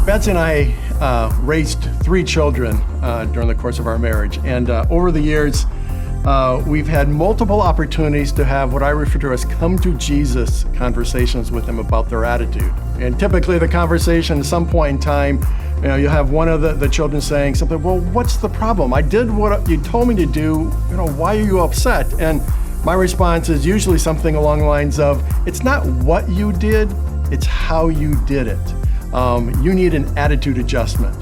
Betsy and I raised 3 children during the course of our marriage, and over the years, we've had multiple opportunities to have what I refer to as come to Jesus conversations with them about their attitude. And typically the conversation at some point in time, you'll have one of the children saying something, well, what's the problem? I did what you told me to do, why are you upset? And my response is usually something along the lines of, it's not what you did, it's how you did it. You need an attitude adjustment.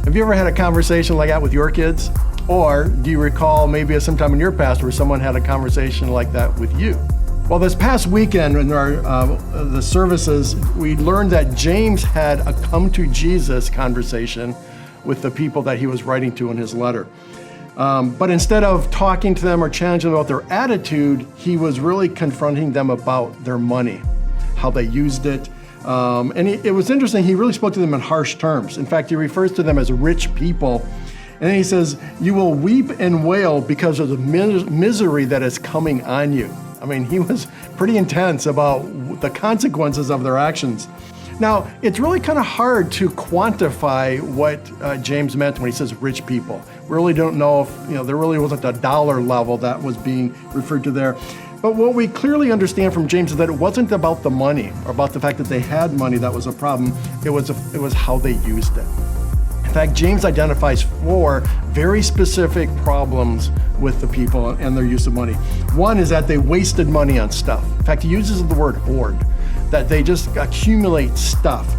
Have you ever had a conversation like that with your kids? Or do you recall maybe sometime in your past where someone had a conversation like that with you? Well, this past weekend in the services, we learned that James had a come to Jesus conversation with the people that he was writing to in his letter. But instead of talking to them or challenging them about their attitude, he was really confronting them about their money, how they used it. And it was interesting, he really spoke to them in harsh terms. In fact, he refers to them as rich people. And then he says, you will weep and wail because of the misery that is coming on you. I mean, he was pretty intense about the consequences of their actions. Now, it's really kind of hard to quantify what James meant when he says rich people. We really don't know if, there really wasn't a dollar level that was being referred to there. But what we clearly understand from James is that it wasn't about the money or about the fact that they had money that was a problem. It was how they used it. In fact, James identifies 4 very specific problems with the people and their use of money. One is that they wasted money on stuff. In fact, he uses the word hoard, that they just accumulate stuff.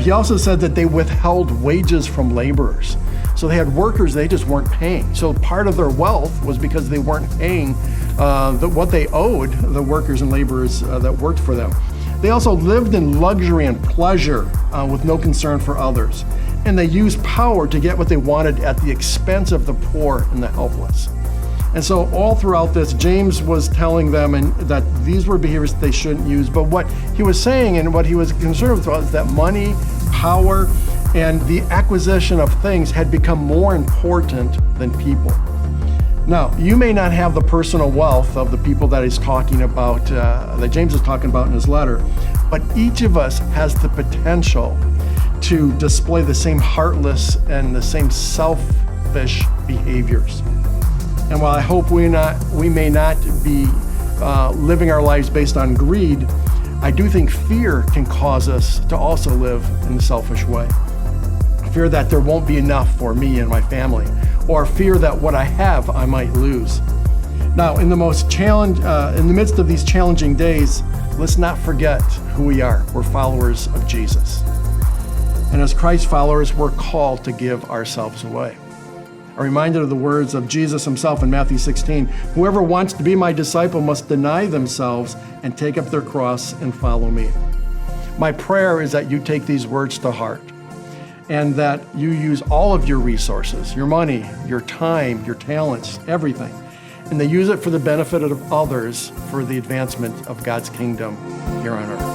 He also said that they withheld wages from laborers. So they had workers they just weren't paying. So part of their wealth was because they weren't paying what they owed the workers and laborers that worked for them. They also lived in luxury and pleasure with no concern for others. And they used power to get what they wanted at the expense of the poor and the helpless. And so all throughout this, James was telling them that these were behaviors they shouldn't use. But what he was saying and what he was concerned with was that money, power, and the acquisition of things had become more important than people. Now, you may not have the personal wealth of the people that he's talking about, that James is talking about in his letter, but each of us has the potential to display the same heartless and the same selfish behaviors. And while I hope we may not be living our lives based on greed, I do think fear can cause us to also live in a selfish way. Fear that there won't be enough for me and my family, or fear that what I have I might lose. Now, in the midst of these challenging days, let's not forget who we are. We're followers of Jesus. And as Christ followers, we're called to give ourselves away. I'm reminded of the words of Jesus himself in Matthew 16, whoever wants to be my disciple must deny themselves and take up their cross and follow me. My prayer is that you take these words to heart and that you use all of your resources, your money, your time, your talents, everything, and they use it for the benefit of others for the advancement of God's kingdom here on earth.